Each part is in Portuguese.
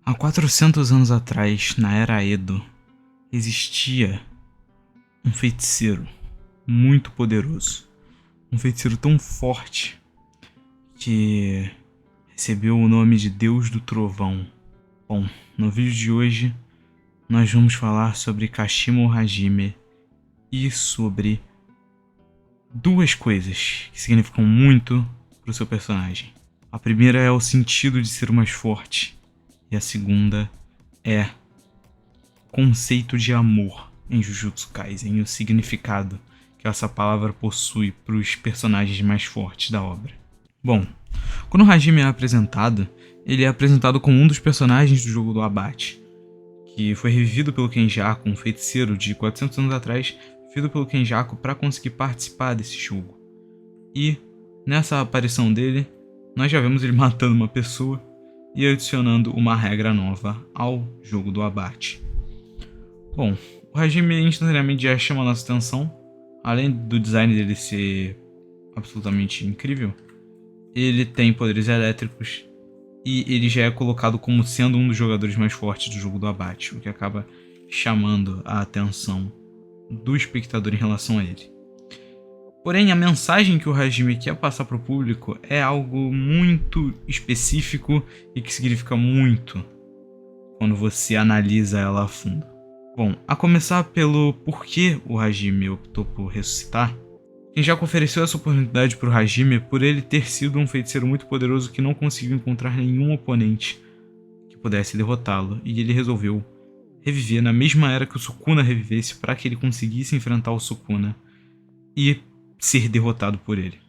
Há 400 anos atrás, na Era Edo, existia um feiticeiro muito poderoso. Um feiticeiro tão forte que recebeu o nome de Deus do Trovão. Bom, no vídeo de hoje nós vamos falar sobre Kashimo Hajime e sobre duas coisas que significam muito para o seu personagem. A primeira é o sentido de ser o mais forte e a segunda é o conceito de amor em Jujutsu Kaisen e o significado que essa palavra possui para os personagens mais fortes da obra. Bom, quando o Hajime é apresentado, ele é apresentado como um dos personagens do jogo do abate, que foi revivido pelo Kenjaku, um feiticeiro de 400 anos atrás, revivido pelo Kenjaku para conseguir participar desse jogo. E nessa aparição dele, nós já vemos ele matando uma pessoa e adicionando uma regra nova ao jogo do abate. Bom, o Hajime instantaneamente já chama a nossa atenção. Além do design dele ser absolutamente incrível, ele tem poderes elétricos e ele já é colocado como sendo um dos jogadores mais fortes do jogo do abate, o que acaba chamando a atenção do espectador em relação a ele. Porém, a mensagem que o Hajime quer passar para o público é algo muito específico e que significa muito quando você analisa ela a fundo. Bom, a começar pelo porquê o Hajime optou por ressuscitar. Kenjaku ofereceu essa oportunidade para o Hajime por ele ter sido um feiticeiro muito poderoso que não conseguiu encontrar nenhum oponente que pudesse derrotá-lo, e ele resolveu reviver na mesma era que o Sukuna revivesse para que ele conseguisse enfrentar o Sukuna e ser derrotado por ele.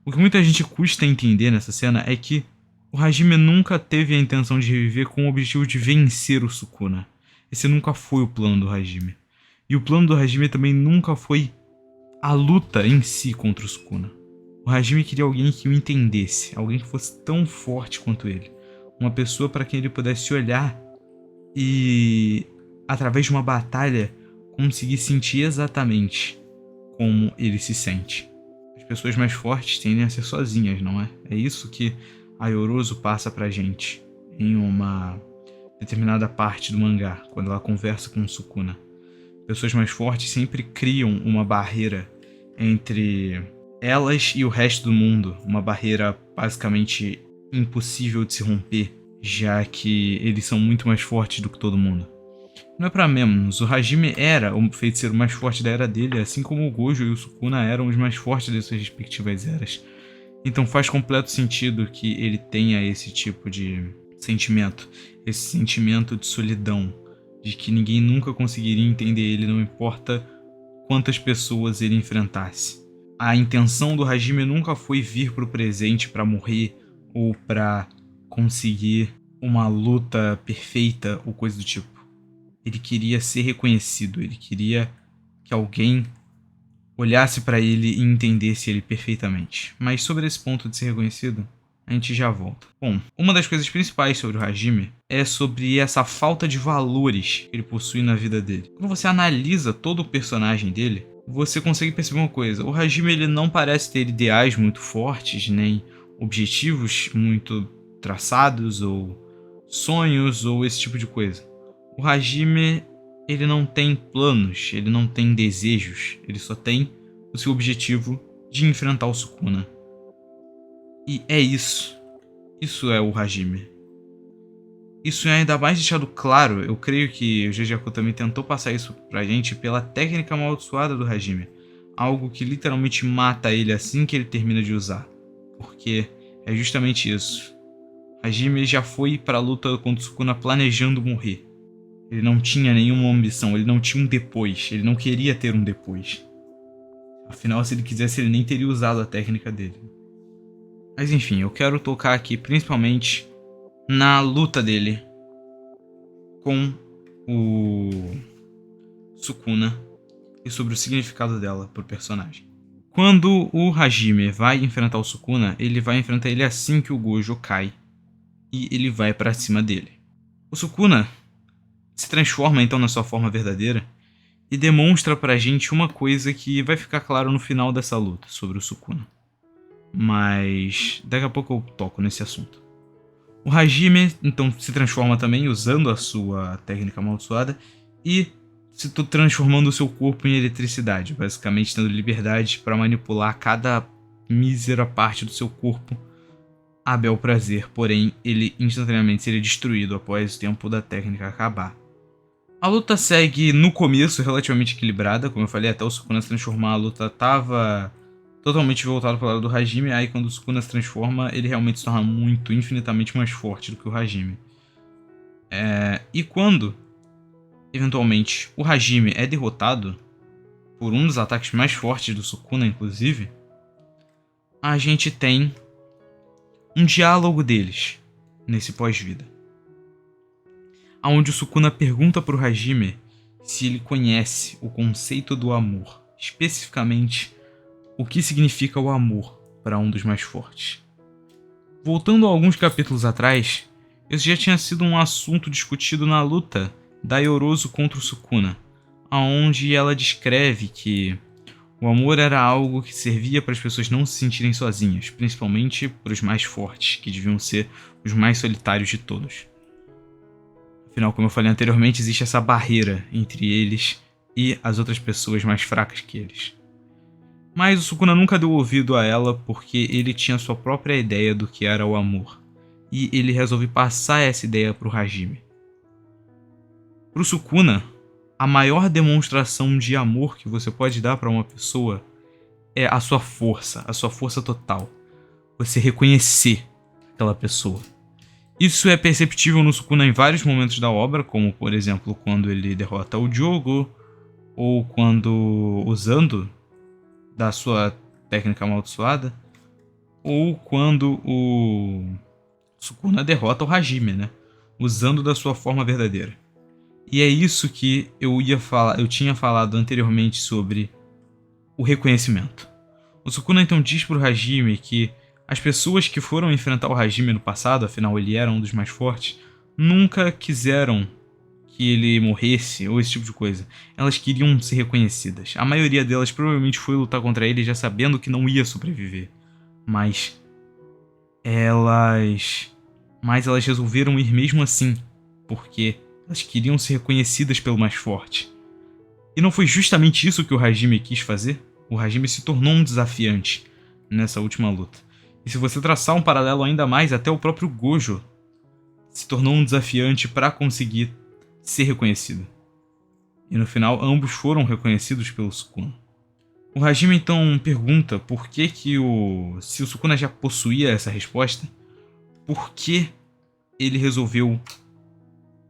O que muita gente custa entender nessa cena é que o Hajime nunca teve a intenção de reviver com o objetivo de vencer o Sukuna. Esse nunca foi o plano do Hajime. E o plano do Hajime também nunca foi a luta em si contra o Sukuna. O Hajime queria alguém que o entendesse, alguém que fosse tão forte quanto ele. Uma pessoa para quem ele pudesse olhar e, através de uma batalha, conseguir sentir exatamente como ele se sente. As pessoas mais fortes tendem a ser sozinhas, não é? É isso que a Yorozu passa pra gente em uma determinada parte do mangá, quando ela conversa com o Sukuna. Pessoas mais fortes sempre criam uma barreira entre elas e o resto do mundo, uma barreira basicamente impossível de se romper, já que eles são muito mais fortes do que todo mundo. Não é pra menos, o Hajime era o feiticeiro mais forte da era dele, assim como o Gojo e o Sukuna eram os mais fortes de suas respectivas eras. Então faz completo sentido que ele tenha esse tipo de sentimento, esse sentimento de solidão, de que ninguém nunca conseguiria entender ele, não importa quantas pessoas ele enfrentasse. A intenção do Hajime nunca foi vir pro presente para morrer ou para conseguir uma luta perfeita ou coisa do tipo. Ele queria ser reconhecido, ele queria que alguém olhasse para ele e entendesse ele perfeitamente. Mas sobre esse ponto de ser reconhecido, a gente já volta. Bom, uma das coisas principais sobre o Hajime é sobre essa falta de valores que ele possui na vida dele. Quando você analisa todo o personagem dele, você consegue perceber uma coisa. O Hajime ele não parece ter ideais muito fortes, nem objetivos muito traçados, ou sonhos, ou esse tipo de coisa. O Hajime ele não tem planos, ele não tem desejos, ele só tem o seu objetivo de enfrentar o Sukuna. E é isso. Isso é o Hajime. Isso é ainda mais deixado claro, eu creio que o Genjaku também tentou passar isso pra gente pela técnica amaldiçoada do Hajime. Algo que literalmente mata ele assim que ele termina de usar. Porque é justamente isso. Hajime já foi pra luta contra o Sukuna planejando morrer. Ele não tinha nenhuma ambição, ele não tinha um depois, ele não queria ter um depois. Afinal, se ele quisesse, ele nem teria usado a técnica dele. Mas enfim, eu quero tocar aqui principalmente na luta dele com o Sukuna e sobre o significado dela pro personagem. Quando o Hajime vai enfrentar o Sukuna, ele vai enfrentar ele assim que o Gojo cai e ele vai pra cima dele. O Sukuna se transforma então na sua forma verdadeira e demonstra pra gente uma coisa que vai ficar claro no final dessa luta sobre o Sukuna. Mas daqui a pouco eu toco nesse assunto. O Hajime, então, se transforma também usando a sua técnica amaldiçoada e se transformando o seu corpo em eletricidade, basicamente tendo liberdade para manipular cada mísera parte do seu corpo a bel prazer, porém ele instantaneamente seria destruído após o tempo da técnica acabar. A luta segue no começo relativamente equilibrada, como eu falei, até o Sukuna se transformar a luta tava totalmente voltado para o lado do Hajime, aí quando o Sukuna se transforma ele realmente se torna infinitamente mais forte do que o Hajime. E quando, eventualmente, o Hajime é derrotado, por um dos ataques mais fortes do Sukuna inclusive, a gente tem um diálogo deles nesse pós-vida, onde o Sukuna pergunta para o Hajime se ele conhece o conceito do amor, especificamente o que significa o amor para um dos mais fortes. Voltando a alguns capítulos atrás, esse já tinha sido um assunto discutido na luta da Yorozu contra o Sukuna, onde ela descreve que o amor era algo que servia para as pessoas não se sentirem sozinhas, principalmente para os mais fortes, que deviam ser os mais solitários de todos. Afinal, como eu falei anteriormente, existe essa barreira entre eles e as outras pessoas mais fracas que eles. Mas o Sukuna nunca deu ouvido a ela porque ele tinha sua própria ideia do que era o amor, e ele resolve passar essa ideia para o Hajime. Para o Sukuna, a maior demonstração de amor que você pode dar para uma pessoa é a sua força total. Você reconhecer aquela pessoa. Isso é perceptível no Sukuna em vários momentos da obra, como por exemplo quando ele derrota o Jogo, ou quando usando da sua técnica amaldiçoada, ou quando o Sukuna derrota o Hajime, né? Usando da sua forma verdadeira. E é isso que eu tinha falado anteriormente sobre o reconhecimento. O Sukuna então diz para o Hajime que as pessoas que foram enfrentar o Hajime no passado, afinal ele era um dos mais fortes, nunca quiseram que ele morresse ou esse tipo de coisa. Elas queriam ser reconhecidas. A maioria delas provavelmente foi lutar contra ele já sabendo que não ia sobreviver. Mas elas resolveram ir mesmo assim, porque elas queriam ser reconhecidas pelo mais forte. E não foi justamente isso que o Hajime quis fazer? O Hajime se tornou um desafiante nessa última luta. E se você traçar um paralelo ainda mais, até o próprio Gojo se tornou um desafiante para conseguir ser reconhecido. E no final, ambos foram reconhecidos pelo Sukuna. O Hajime então pergunta por que se o Sukuna já possuía essa resposta, por que ele resolveu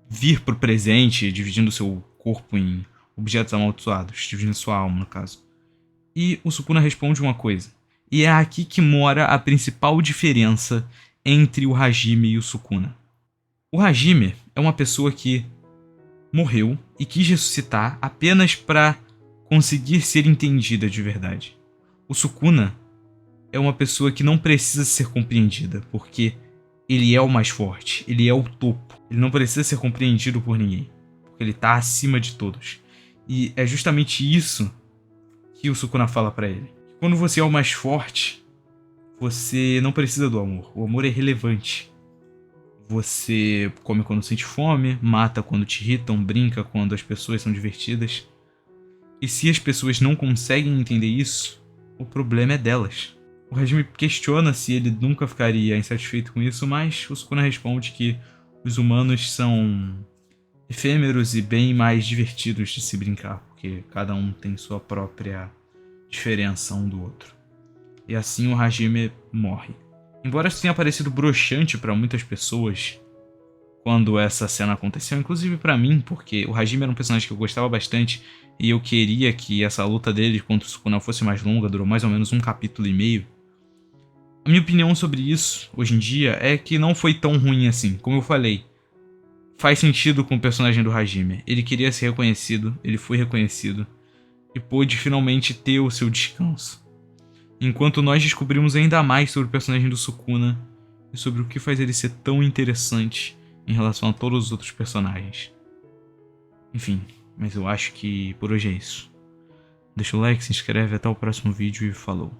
vir pro presente, dividindo seu corpo em objetos amaldiçoados, dividindo sua alma, no caso. E o Sukuna responde uma coisa. E é aqui que mora a principal diferença entre o Hajime e o Sukuna. O Hajime é uma pessoa que morreu e quis ressuscitar apenas para conseguir ser entendida de verdade. O Sukuna é uma pessoa que não precisa ser compreendida, porque ele é o mais forte, ele é o topo. Ele não precisa ser compreendido por ninguém, porque ele está acima de todos. E é justamente isso que o Sukuna fala para ele. Quando você é o mais forte, você não precisa do amor. O amor é irrelevante. Você come quando sente fome, mata quando te irritam, brinca quando as pessoas são divertidas. E se as pessoas não conseguem entender isso, o problema é delas. O Hajime questiona se ele nunca ficaria insatisfeito com isso, mas o Sukuna responde que os humanos são efêmeros e bem mais divertidos de se brincar, porque cada um tem sua própria diferença um do outro. E assim o Hajime morre. Embora isso tenha parecido broxante para muitas pessoas quando essa cena aconteceu, inclusive para mim, porque o Hajime era um personagem que eu gostava bastante e eu queria que essa luta dele contra o Sukuna fosse mais longa, durou mais ou menos 1,5 capítulos. A minha opinião sobre isso, hoje em dia, é que não foi tão ruim assim. Como eu falei, faz sentido com o personagem do Hajime. Ele queria ser reconhecido, ele foi reconhecido e pôde finalmente ter o seu descanso. Enquanto nós descobrimos ainda mais sobre o personagem do Sukuna e sobre o que faz ele ser tão interessante em relação a todos os outros personagens. Enfim, mas eu acho que por hoje é isso. Deixa o like, se inscreve, até o próximo vídeo e falou.